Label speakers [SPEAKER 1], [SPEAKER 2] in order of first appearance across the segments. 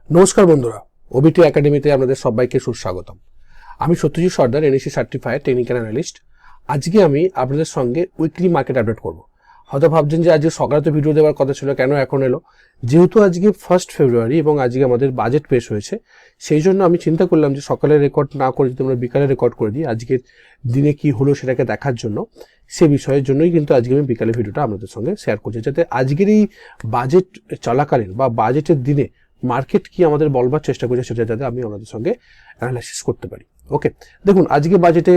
[SPEAKER 1] নমস্কার বন্ধুরা, ওবিটি একাডেমিতে আপনাদের সবাইকে সুস্বাগতম। আমি সত্যজিৎ সর্দার, এনএসি সার্টিফাইড টেকনিক্যাল অ্যানালিস্ট। আজকে আমি আপনাদের সঙ্গে উইকলি মার্কেট আপডেট করব। হয়তো ভাবছেন যে আজকে সকালে তো ভিডিও দেওয়ার কথা ছিল, কেন এখন এলো? যেহেতু আজকে 1 ফেব্রুয়ারি এবং আজকে আমাদের বাজেট পেশ হয়েছে, সেই জন্য আমি চিন্তা করলাম যে সকালে রেকর্ড না করে যদি আমরা বিকালে রেকর্ড করে দিই, আজকের দিনে কি হলো সেটাকে দেখার জন্য, সে বিষয়ের জন্যই কিন্তু আজকে আমি বিকালে ভিডিওটা আপনাদের সঙ্গে শেয়ার করছি, যাতে আজকের এই বাজেট চলাকালীন বা বাজেটের দিনে মার্কেট কি আমাদের বলবার চেষ্টা করছে সেটা যাতে আমি আপনাদের সঙ্গে অ্যানালাইসিস করতে পারি। ওকে, দেখুন আজকে বাজেটে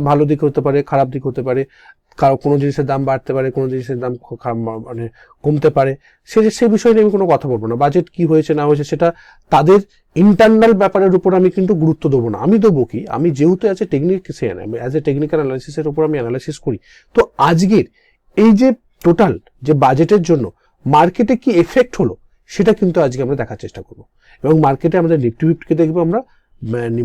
[SPEAKER 1] ভালো দিক হতে পারে, খারাপ দিক হতে পারে, কারো কোনো জিনিসের দাম বাড়তে পারে, কোনো জিনিসের দাম মানে কমতে পারে। সেই বিষয় নিয়ে আমি কোনো কথা বলবো না। বাজেট কি হয়েছে না হয়েছে সেটা তাদের ইন্টারনাল ব্যাপারের উপর আমি কিন্তু গুরুত্ব দেবো না। আমি দেবো কি, আমি যেহেতু as a technician, as a technical অ্যানালাইসিসের উপর আমি অ্যানালাইসিস করি, তো আজকের এই যে টোটাল যে বাজেটের জন্য মার্কেটে কি এফেক্ট হলো সেটা কিন্তু আজকে আমরা দেখার চেষ্টা করবো। এবং মার্কেটে আমাদের নিফটি ফিফটিকে দেখবো, আমরা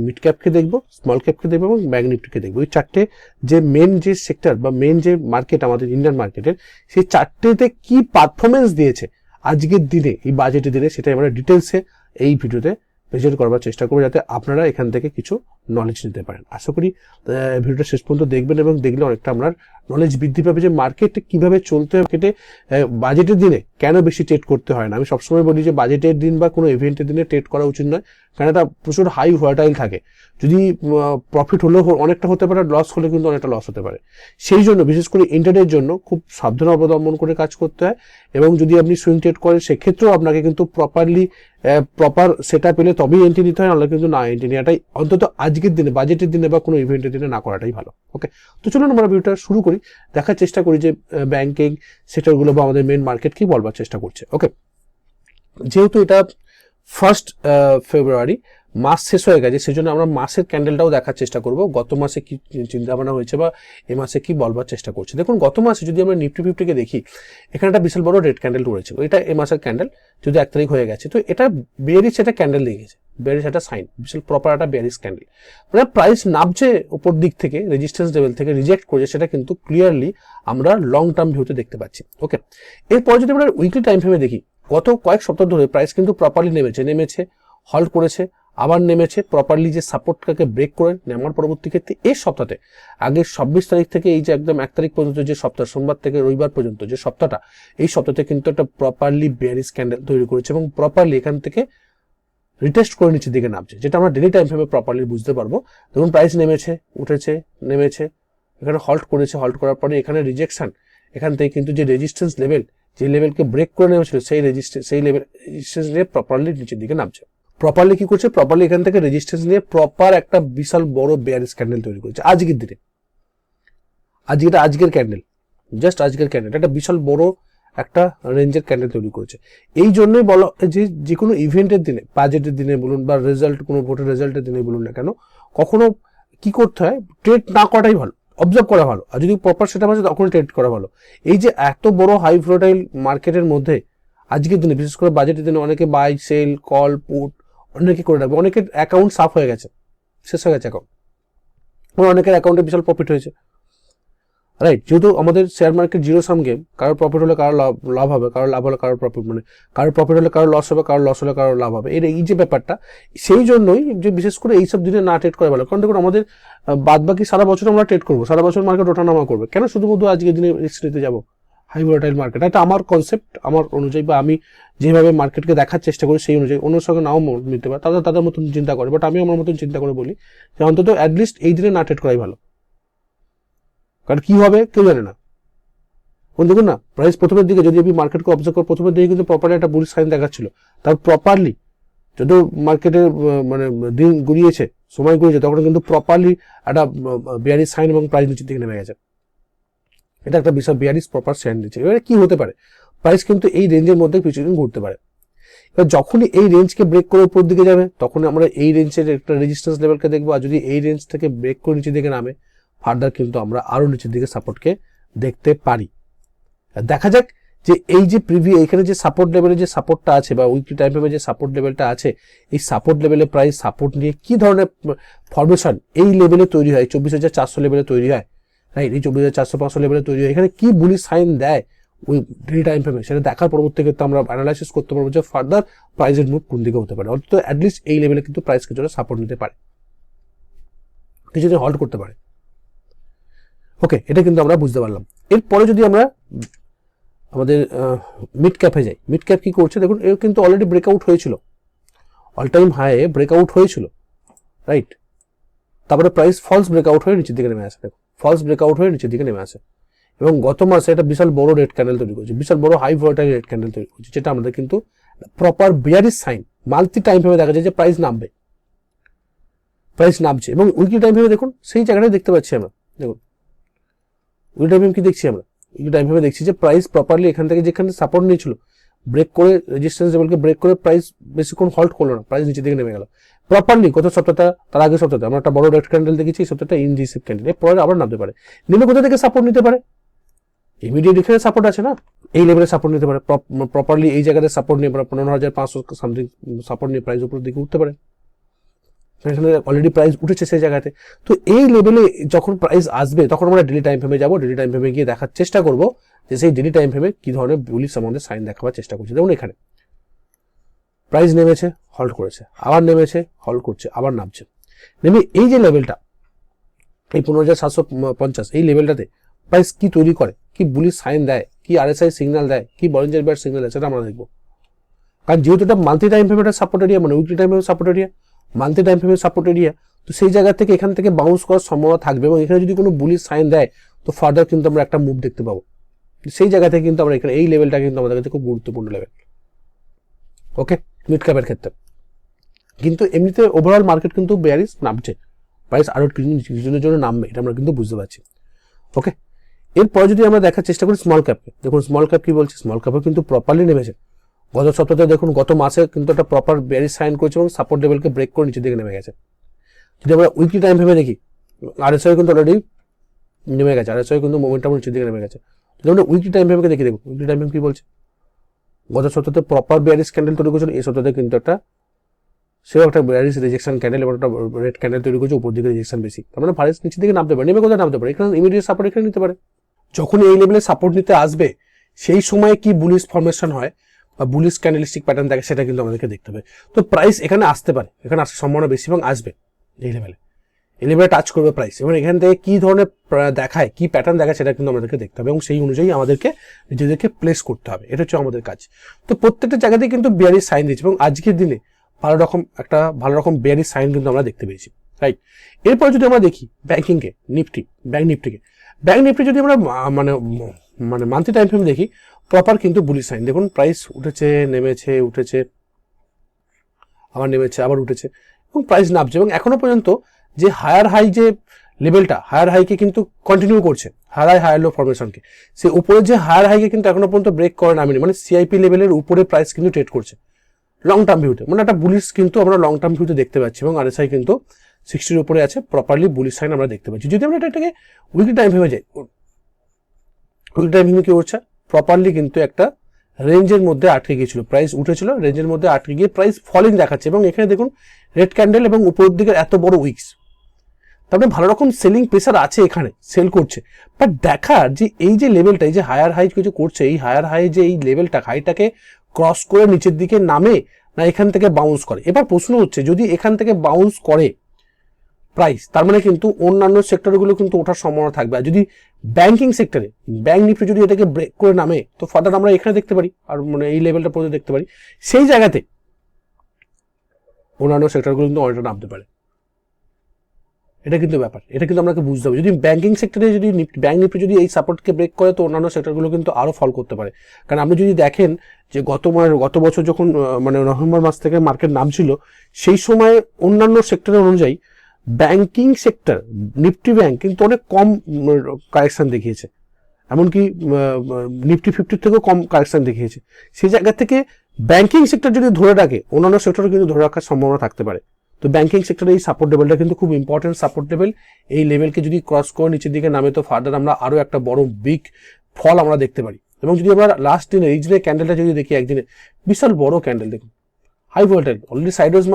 [SPEAKER 1] মিড ক্যাপকে দেখবো, স্মল ক্যাপকে দেখবো এবং ব্যাংক নিফটিকে দেখবো। এই চারটে যে মেন যে সেক্টর বা মেন যে মার্কেট আমাদের ইন্ডিয়ান মার্কেটের, সেই চারটেতে কি পারফরমেন্স দিয়েছে আজকের দিনে, এই বাজেটের দিনে, সেটাই আমরা ডিটেলসে এই ভিডিওতে প্রেজেন্ট করবার চেষ্টা করবো, যাতে আপনারা এখান থেকে কিছু নলেজ নিতে পারেন। আশা করি ভিডিওটা শেষ পর্যন্ত দেখবেন এবং দেখলে অনেকটা আপনার নলেজ বৃদ্ধি পাবে যে মার্কেটে কিভাবে চলতে হয়, মার্কেটে বাজেটের দিনে কেন বেশি ট্রেড করতে হয় না। আমি সবসময় বলি যে বাজেটের দিন বা কোনো ইভেন্টের দিনে ট্রেড করা উচিত নয়, কারণ এটা প্রচুর হাই ভোলাটাইল থাকে। যদি প্রফিট হলেও অনেকটা হতে পারে, লস হলে কিন্তু অনেকটা লস হতে পারে। সেই জন্য বিশেষ করে ইন্টারডের জন্য খুব সাবধান অবলম্বন করে কাজ করতে হয়। এবং যদি আপনি সুইং ট্রেড করেন সেক্ষেত্রেও আপনাকে কিন্তু প্রপার সেট আপ পেলে তবেই এন্ট্রি নিতে হয়, নাহলে কিন্তু না এন্ট্রি নেওয়াটাই, অন্তত আজকের দিনে বাজেটের দিনে বা কোনো ইভেন্টের দিনে না করাটাই ভালো। ওকে, তো চলুন আমরা ভিডিওটা শুরু করি, দেখার চেষ্টা করি যে ব্যাংকিং সেক্টরগুলো বা আমাদের মেন মার্কেট কি বলবার চেষ্টা করছে। ওকে, যেহেতু এটা 1 ফেব্রুয়ারি, মাস শেষ হয়ে গেছে, সেজন্য আমরা মাসের ক্যান্ডেলটাও দেখার চেষ্টা করব, গত মাসে কি চিন্তা ভাবনা হয়েছে বা এ মাসে কি বলবার চেষ্টা করছে। দেখুন গত মাসে যদি আমরা নিফটি ফিফটিকে দেখি, এখানে একটা বিশাল বড় রেড ক্যান্ডেল রয়েছে। এটা এ মাসের ক্যান্ডেল, যদি 1 তারিখ হয়ে গেছে, তো এটা বেয়ারিশ একটা ক্যান্ডেল দিয়ে গেছে, বেয়ারিশ একটা সাইন, বিশাল প্রপার একটা বেয়ারিশ ক্যান্ডেল। মানে প্রাইস নামছে উপর দিক থেকে, রেজিস্ট্যান্স লেভেল থেকে রিজেক্ট করেছে, সেটা কিন্তু ক্লিয়ারলি আমরা লং টার্ম ভিউতে দেখতে পাচ্ছি। ওকে, এরপর যদি আমরা উইকলি টাইম ফ্রেমে দেখি, গত কয়েক সপ্তাহ ধরে প্রাইস কিন্তু প্রপারলি নেমেছে, হল্ট করেছে, আবার নেমেছে, প্রপারলি যে সাপোর্টটাকে ব্রেক করে নেওয়ার পরবর্তী ক্ষেত্রে এই সপ্তাহে আগে 26 তারিখ থেকে এই যে একদম 1 তারিখ পর্যন্ত যে সপ্তাহ, সোমবার থেকে রবিবার পর্যন্ত যে সপ্তাহটা, এই সপ্তাহে কিন্তু একটা প্রপারলি বেয়ারিশ ক্যান্ডেল তৈরি করেছে এবং প্রপারলি এখান থেকে রিটেস্ট করে নিচের দিকে নামছে, যেটা আমরা ডেলি টাইম ফ্রেমে প্রপারলি বুঝতে পারবো। দেখুন প্রাইস নেমেছে, উঠেছে, নেমেছে, এখানে হল্ট করেছে, হল্ট করার পরে এখানে রিজেকশন, এখান থেকে কিন্তু যে রেজিস্ট্যান্স লেভেল, যে লেভেলকে ব্রেক করে নেমেছিল, সেই রেজিস্ট্যান্স নিয়ে প্রপারলি নিচের দিকে নামছে। প্রপারলি কি করছে, প্রপারলি এখান থেকে রেজিস্ট্যান্স নিয়ে প্রপার একটা বিশাল বড় বেয়ারিশ ক্যান্ডেল তৈরি করেছে আজকের দিনে। আজকের ক্যান্ডেল, জাস্ট আজকের ক্যান্ডেল একটা বিশাল বড় একটা রেঞ্জের ক্যান্ডেল তৈরি করেছে। এই জন্যই বলা যে কোনো ইভেন্টের দিনে, বাজেটের দিনে বলুন বা রেজাল্ট, কোনো ভোটের রেজাল্টের দিনে বলুন না কেন, কখনো কি করতে হয়, ট্রেড না করাটাই ভালো, অবজার্ভ করা ভালো, আর যদি প্রপার সেটা আছে তখন ট্রেড করা ভালো। এই যে এত বড় হাই ভোলাটাইল মার্কেটের মধ্যে আজকের দিনে, বিশেষ করে বাজেটের দিনে, অনেকে বাই সেল কল পুট অনেকে করে রাখবে, অনেকের অ্যাকাউন্ট সাফ হয়ে গেছে, শেষ হয়ে গেছে অ্যাকাউন্ট, অনেকের অ্যাকাউন্টে বিশাল প্রফিট হয়েছে। রাইট, যেহেতু আমাদের share market zero sum game, কারোর প্রফিট হলে কারোর লাভ হবে, কারোর লাভ হলে কারোর প্রফিট, মানে কারোর প্রফিট হলে কারোর লস হবে, কারোর লস হলে কারোর লাভ হবে। এই যে ব্যাপারটা, সেই জন্যই যে বিশেষ করে এইসব দিনে না ট্রেড করা ভালো। কারণ দেখুন আমাদের বাদ বাকি সারা বছর আমরা ট্রেড করবো, সারা বছর মার্কেট ওঠানামা করবে, কেন শুধুমাত্র আজকের দিনে রিস্ক নিতে যাবো হাই ভোলাটাইল মার্কেট? এটা আমার কনসেপ্ট, আমার অনুযায়ী, বা আমি যেভাবে মার্কেটকে দেখার চেষ্টা করি সেই অনুযায়ী। অন্য সঙ্গে নাও নিতে পারে, তাদের মতন চিন্তা করে, বাট আমি আমার মতন চিন্তা করে বলি যে অন্তত অ্যাটলিস্ট এই দিনে না ট্রেড করাই ভালো। কারণ কি হবে কেউ জানে না। দেখুন না, প্রাইস প্রথমের দিকে যদি আমি মার্কেটকে অবজার্ভ করি, প্রথমের দিকে কিন্তু প্রপারলি একটা বুলিশ সাইন দেখাচ্ছিল, তার প্রপারলি যদিও মার্কেটে মানে দিন গড়িয়েছে, সময় গড়িয়েছে, তখন কিন্তু প্রপারলি একটা বেয়ারিশ সাইন এবং প্রাইস নিচের দিকে নেমে গেছে। এটা একটা বিশাল বেয়ারিশ প্রপার সাইন দিচ্ছে। এবারে কি হতে পারে, প্রাইস কিন্তু এই রেঞ্জের মধ্যে কিছুদিন ঘুরতে পারে। এবার যখনই এই রেঞ্জকে ব্রেক করে উপর দিকে যাবে, তখন আমরা এই রেঞ্জের একটা রেজিস্ট্যান্স লেভেলকে দেখবো, আর যদি এই রেঞ্জ থেকে ব্রেক করে নিচের দিকে নামে, ফার্দার কিন্তু আমরা আরো নিচের দিকে সাপোর্টকে দেখতে পারি। দেখা যাক যে এই যে এখানে যে সাপোর্ট লেভেলের যে সাপোর্টটা আছে, বা উইকলি টাইম ফ্রেমে যে সাপোর্ট লেভেলটা আছে, এই সাপোর্ট লেভেলে প্রাইস সাপোর্ট নিয়ে কি ধরনের ফরমেশন এই লেভেলে তৈরি হয়, 24,400 লেভেলে তৈরি হয়, রাইট, এই 24,400-500 লেভেলে তৈরি হয়, এখানে কি বুলিশ সাইন দেয় ওই ডেলি টাইম ফ্রেমে, সেটা দেখার পরবর্তী ক্ষেত্রে আমরা অ্যানালাইসিস করতে পারবো যে ফার্দার প্রাইসের মুভ কোন দিকে হতে পারে। অন্তত অ্যাটলিস্ট এই লেভেলে কিন্তু প্রাইস কিছুটা সাপোর্ট নিতে পারে, কিছুদিন হল্ট করতে পারে। ওকে, এটা কিন্তু আমরা বুঝতে পারলাম। এরপরে যদি আমরা আমাদের মিড ক্যাপে যাই, মিড ক্যাপ কি করছে দেখুন, এর কিন্তু অলরেডি ব্রেকআউট হয়েছিল, অল টাইম হাই ব্রেকআউট হয়েছিল, রাইট। তারপরে প্রাইস ফলস ব্রেকআউট হয়ে নিচের দিকে নেমে আসে, দেখুন ফলস ব্রেকআউট হয়ে নিচের দিকে নেমে আসে, এবং গত মাসে একটা বিশাল বড় রেড ক্যান্ডেল তৈরি করছে, বিশাল বড় হাই ভোল্টেজ রেড ক্যান্ডেল তৈরি করছে, যেটা আমাদের কিন্তু proper bearish sign. Multi time ভেবে দেখা যায় যে প্রাইস নামবে, প্রাইস নামছে, এবং উইকলি টাইম ভেবে দেখুন সেই জায়গাটাই দেখতে পাচ্ছি আমরা। দেখুন উইকলি টাইম কি দেখছি আমরা, উইকলি টাইম ভেবে দেখছি যে প্রাইস প্রপারলি এখান থেকে যেখানে সাপোর্ট নিয়েছিল ব্রেক করে, রেজিস্ট্যান্স লেভেলকে ব্রেক করে প্রাইস বেশিক্ষণ হল্ট করলো না, প্রাইস নিচের দিকে নেমে গেল প্রপারলি। গত সপ্তাহটা, তার আগের সপ্তাহে আমরা একটা বড় রেড ক্যান্ডেল দেখেছি, এই সপ্তাহটা ইনডিসিভ ক্যান্ডেল, এরপরে আবার নামতে পারে। নেমে কোথা থেকে সাপোর্ট নিতে পারে, ইমিডিয়েট এখানে সাপোর্ট আছে না, এই লেভেলে সাপোর্ট নিতে পারে, প্রপারলি এই জায়গাতে সাপোর্ট নিয়ে 15,500 সামথিং সাপোর্ট নিয়ে প্রাইস উপরের দিকে উঠতে পারে, এখানে অলরেডি প্রাইস উঠেছে সেই জায়গাতে। তো এই লেভেলে যখন প্রাইস আসবে তখন আমরা ডেলি টাইম ফ্রেমে যাবো, ডেলি টাইম ফ্রেমে গিয়ে দেখার চেষ্টা করবো যে সেই ডেলি টাইম ফ্রেমে কি ধরনের বুলিশ আমাদের সাইন দেখাবার চেষ্টা করছে। দেখুন এখানে প্রাইস নেমেছে, হল্ট করেছে, আবার নেমেছে, হল্ট করছে, আবার নামছে, নেমে এই যে লেভেলটা, এই 15,750 এই লেভেলটাতে প্রাইস কি তৈরি করে, কি বুলিশ সাইন দেয়, কি আরএসআই সিগন্যাল দেয়, কি বলিঞ্জার ব্যান্ড সিগন্যাল দেয়, সেটা আমরা দেখবো। কারণ যেহেতু এটা মাল্টি টাইম ফ্রেমের সাপোর্ট এরিয়া, মানে উইকলি টাইম ফ্রেমের সাপোর্ট এরিয়া, মাল্টি টাইম ফ্রেমের সাপোর্ট এরিয়া, তো সেই জায়গা থেকে এখান থেকে বাউন্স করার সম্ভাবনা থাকবে, এবং এখানে যদি কোনো বুলিশ সাইন দেয় তো ফার্দার কিন্তু আমরা একটা মুভ দেখতে পাবো। সেই জায়গা থেকে কিন্তু আমরা এখানে এই লেভেলটা কিন্তু আমাদের কাছে খুব গুরুত্বপূর্ণ লেভেল, ওকে, মিড ক্যাপের ক্ষেত্রে। কিন্তু এমনিতে ওভারঅল মার্কেট কিন্তু বেয়ারিশ নামছে, প্রাইস আরো কিছুদিনের জন্য নামবে, এটা আমরা কিন্তু বুঝতে পারছি, ওকে। এরপরে যদি আমরা দেখার চেষ্টা করি স্মল ক্যাপকে, দেখুন স্মল ক্যাপ কি বলছে, স্মল ক্যাপও কিন্তু প্রপারলি নেমেছে। গত সপ্তাহে দেখুন, গত মাসে কিন্তু একটা প্রপার বেয়ারিশ সাইন করেছে এবং সাপোর্ট লেভেলকে ব্রেক করে নিচের দিকে নেমে গেছে। যদি আমরা উইকলি টাইম ভেবে দেখি, আরএসআই কিন্তু অলরেডি নেমে গেছে, আরএসআই কিন্তু মোমেন্টাম নিচের দিকে নেমে গেছে। যদি আমরা উইকলি টাইম ভেবে দেখি, দেখুন উইকলি টাইম কি বলছে, গত সপ্তাহে প্রপার বেয়ারিশ ক্যান্ডেল তৈরি করেছিল, এই সপ্তাহে কিন্তু একটা সেও একটা বেয়ারিশ রিজেকশন ক্যান্ডেল এবং একটা রেড ক্যান্ডেল তৈরি করছে, উপর দিকে রিজেকশন বেশি, তার মানে প্রাইস নিচের দিকে নামতে পারে, নেমে কোথায় নামতে পারে, এখানে ইমিডিয়েট সাপোর্ট এখানে নিতে পারে। যখন এই লেভেলে সাপোর্ট নিতে আসবে সেই সময় কি বুলিশ ফরমেশন হয় বা বুলিশ ক্যান্ডেলিস্টিক প্যাটার্ন থাকে, সেটা কিন্তু আমাদেরকে দেখতে হবে। তো প্রাইস এখানে আসতে পারে, এখানে আসার সম্ভাবনা বেশি এবং আসবে এই লেভেলে, এই লেভেলে টাচ করবে প্রাইস, এবং এখান থেকে কি ধরনের দেখায়, কি প্যাটার্ন দেখায়, সেটা কিন্তু আমাদেরকে দেখতে হবে এবং সেই অনুযায়ী আমাদেরকে নিজেদেরকে প্লেস করতে হবে, এটা হচ্ছে আমাদের কাজ। তো প্রত্যেকটা জায়গাতেই কিন্তু বেয়ারিশ সাইন দিচ্ছে, এবং আজকের দিনে ভালো রকম বেয়ারিশ সাইন কিন্তু আমরা দেখতে পেয়েছি, রাইট। এরপর যদি আমরা দেখি ব্যাংকিংকে, ব্যাংক নিফটি যদি আমরা মানে মান্থলি টাইম ফ্রেম দেখি, প্রপার কিন্তু বুলিশ সাইন। দেখুন প্রাইস উঠেছে, নেমেছে, উঠেছে, আবার নেমেছে, আবার উঠেছে, এবং প্রাইস নামছে, এবং এখনো পর্যন্ত যে হায়ার হাই যে লেভেলটা, হায়ার হাইকে কিন্তু কন্টিনিউ করছে, হায়ার লো ফরমেশনকে, সে উপরে যে হায়ার হাইকে কিন্তু এখনো পর্যন্ত ব্রেক করে নামেনি, মানে সিআইপি লেভেলের উপরে প্রাইস কিন্তু ট্রেড করছে লং টার্ম ভিউতে, মানে একটা বুলিশ কিন্তু আমরা লং টার্ম ভিউতে দেখতে পাচ্ছি, এবং আরএসআই কিন্তু 60-র উপরে আছে, প্রপারলি বুলিশ সাইন আমরা দেখতে পাচ্ছি। যদি আমরা এটাকে উইকলি টাইম ভেবে যাই, উইকলি টাইম ভেবে কি করছে, প্রপারলি কিন্তু একটা রেঞ্জের মধ্যে আটকে গিয়েছিল, প্রাইস উঠেছিল, রেঞ্জের মধ্যে আটকে গিয়ে প্রাইস ফলিং দেখাচ্ছে, এবং এখানে দেখুন রেড ক্যান্ডেল এবং উপরের দিকে এত বড় উইকস, তারপরে ভালো রকম সেলিং প্রেসার আছে, এখানে সেল করছে। বাট দেখার যে এই যে লেভেলটা, এই যে হায়ার হাই কিছু করছে, এই হায়ার হাই যে এই লেভেলটা, হাইটাকে ক্রস করে নিচের দিকে নামে না এখান থেকে বাউন্স করে। এবার প্রশ্ন হচ্ছে, যদি এখান থেকে বাউন্স করে প্রাইস, তার মানে কিন্তু অন্যান্য সেক্টরগুলো কিন্তু ওঠার সম্ভাবনা থাকবে। আর যদি ব্যাংকিং সেক্টরে, ব্যাংক নিফটি যদি এটাকে ব্রেক করে নামে, তো ফার্দার আমরা এখানে দেখতে পারি, আর মানে এই লেভেলটা পর্যন্ত দেখতে পারি, সেই জায়গাতে অন্যান্য সেক্টরগুলো কিন্তু অনেকটা নামতে পারে। এটা কিন্তু ব্যাপার, এটা কিন্তু আপনাকে বুঝতে হবে। যদি ব্যাংকিং সেক্টরে যদি ব্যাংক নিফটি যদি এই সাপোর্টকে ব্রেক করে, তো অন্যান্য সেক্টরগুলো কিন্তু আরো ফল করতে পারে। কারণ আপনি যদি দেখেন যে গত বছর যখন মানে নভেম্বর মাস থেকে মার্কেট নামছিল, সেই সময় অন্যান্য সেক্টরের অনুযায়ী ব্যাংকিং সেক্টর, নিফটি ব্যাংক কিন্তু অনেক কম কারেকশন দেখিয়েছে, এমনকি নিফটি 50 থেকেও কম কারেকশন দেখিয়েছে। সেই জায়গা থেকে ব্যাংকিং সেক্টর যদি ধরে রাখে, অন্যান্য সেক্টরও কিন্তু ধরে রাখার সম্ভাবনা থাকতে পারে। তো ব্যাংকিং সেক্টরে এই সাপোর্ট লেভেলটা কিন্তু খুব ইম্পর্টেন্ট সাপোর্ট লেভেল। এই লেভেলকে যদি ক্রস করে নিচের দিকে নামে, তো ফার্দার আমরা আরো একটা বড় বিগ ফল আমরা দেখতে পারি। এবং যদি আমরা লাস্ট দিনে এই দিনের ক্যান্ডেলটা যদি দেখি, একদিনে বিশাল বড় ক্যান্ডেল, দেখুন হাই ভোল্টেজ, অলরেডি সাইডওয়েজ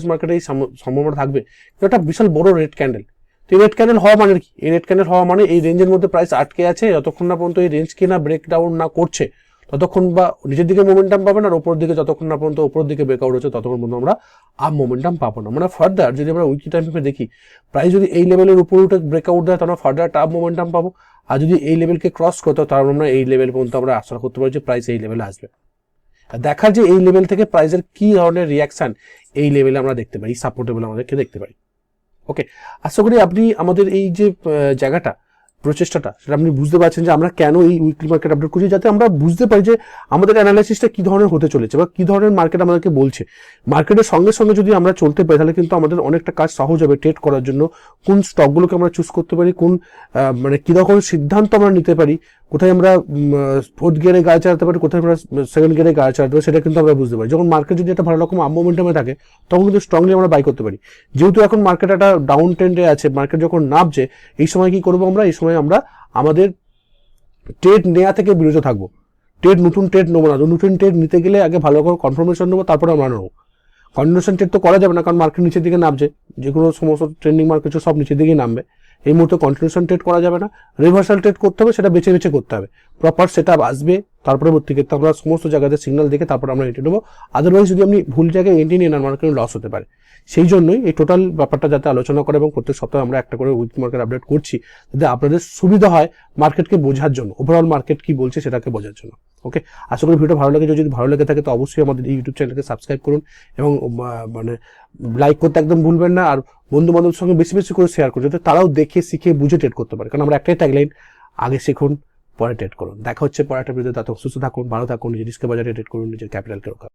[SPEAKER 1] মার্কেটে এই সম্ভাবনা থাকবে, একটা বিশাল বড় রেড ক্যান্ডেল। তো তো রেড ক্যান্ডেল হওয়া মানে কি? এই রেড ক্যান্ডেল হওয়া মানে এই রেঞ্জের মধ্যে প্রাইস আটকে আছে, যতক্ষণ না পর্যন্ত এই রেঞ্জকে না ব্রেকডাউন না করছে ততক্ষণ বা নিচের দিকে মোমেন্টাম পাবে না, আর ওপর দিকে যতক্ষণ না পর্যন্ত ওপর দিকে ব্রেকআউট হচ্ছে ততক্ষণ পর্যন্ত আমরা আপ মোমেন্টাম পাবো না। মানে ফার্দার যদি আমরা উইকলি টাইম ফ্রেমে দেখি, প্রাইস যদি এই লেভেলের উপরে উঠে ব্রেকআউট দেয় তাহলে ফার্দার আপ মোমেন্টাম পাবো, আর যদি এই লেভেলকে ক্রস করতে তাহলে আমরা এই লেভেল পর্যন্ত আমরা আশা করতে পারি যে প্রাইস এই লেভেলে আসবে। দেখার যে এই লেভেল থেকে প্রাইসের কি ধরনের রিয়াকশন এই লেভেলে আমরা দেখতে পারি, সাপোর্টেবল আমাদেরকে দেখতে পারি। ওকে, আশা করি আপনি আমাদের এই যে জায়গাটা প্রচেষ্টাটা সেটা আপনি বুঝতে পারছেন যে আমরা কেন এই উইকলি মার্কেট আপডেট করছি, যাতে আমরা বুঝতে পারি যে আমাদের অ্যানালাইসিসটা কি ধরনের হতে চলেছে বা কি ধরনের মার্কেট আমাদেরকে বলছে। মার্কেটের সঙ্গে সঙ্গে যদি আমরা চলতে পারি তাহলে কিন্তু আমাদের অনেকটা কাজ সহজ হবে ট্রেড করার জন্য। কোন স্টকগুলোকে আমরা চুজ করতে পারি, কোন মানে কি রকম সিদ্ধান্ত আমরা নিতে পারি, কোথায় আমরা ফোর্থ গিয়ারে গাড়ি চালাতে পারি, কোথায় আমরা সেকেন্ড গিয়ারে গাড়ি চালাতে পারি, সেটা কিন্তু আমরা বুঝতে পারি। যখন মার্কেট যদি একটা ভালো রকম আপ মোমেন্টামে থাকে তখন কিন্তু স্ট্রংলি আমরা বাই করতে পারি। যেহেতু এখন মার্কেট একটা ডাউন ট্রেন্ডে আছে, মার্কেট যখন নামছে এই সময় কি করবো আমরা, এই সময় আমরা আমাদের ট্রেড নেওয়া থেকে বিরত থাকবো। নতুন ট্রেড নেবো না, নতুন ট্রেড নিতে গেলে আগে ভালো করে কনফার্মেশন নেবো, তারপরে আমরা নেবো। কন্টিনিউশন ট্রেড তো করা যাবে না, কারণ মার্কেট নিচের দিকে নামছে, যে কোনো সমস্ত ট্রেন্ডিং মার্কেট সব নিচের দিকেই নামবে। এই মুহূর্তে কন্টিনিউশন ট্রেড করা যাবে না, রিভার্সাল ট্রেড করতে হবে, সেটা বেছে বেছে করতে হবে। প্রপার সেটা আসবে, তারপরে ভর্তি ক্ষেত্রে আমরা সমস্ত জায়গাতে সিগন্যাল দেখে তারপর আমরা এন্ট্রি নেবো। আদারওয়াইজ যদি আপনি ভুল জায়গায় এন্ট্রি নিয়ে নেন মার্কেটে লস হতে পারে। সেই জন্যই এই টোটাল ব্যাপারটা যাতে আলোচনা করে এবং প্রত্যেক সপ্তাহে আমরা একটা করে উইকলি মার্কেট আপডেট করছি, যাতে আপনাদের সুবিধা হয় মার্কেটকে বোঝার জন্য, ওভারঅল মার্কেট কি বলছে সেটাকে বোঝার জন্য। ওকে, আশা করি ভিডিও ভালো লাগে। যদি ভালো লেগে থাকে তো অবশ্যই আমাদের এই ইউটিউব চ্যানেলকে সাবস্ক্রাইব করুন এবং মানে লাইক করতে একদম ভুলবেন না। আর বন্ধু বান্ধবের সঙ্গে বেশি বেশি করে শেয়ার করুন, যাতে তারাও দেখে শিখে বুঝে ট্রেড করতে পারে। কারণ আমরা একটাই ট্যাগলাইন, আগে শিখুন পরে ট্রেড করুন। দেখা হচ্ছে পরে একটা ভিডিওতে। সুস্থ থাকুন, ভালো থাকুন, নিজের রিস্কের বাজারে ট্রেড করুন, নিজের ক্যাপিটালকে রক্ষা।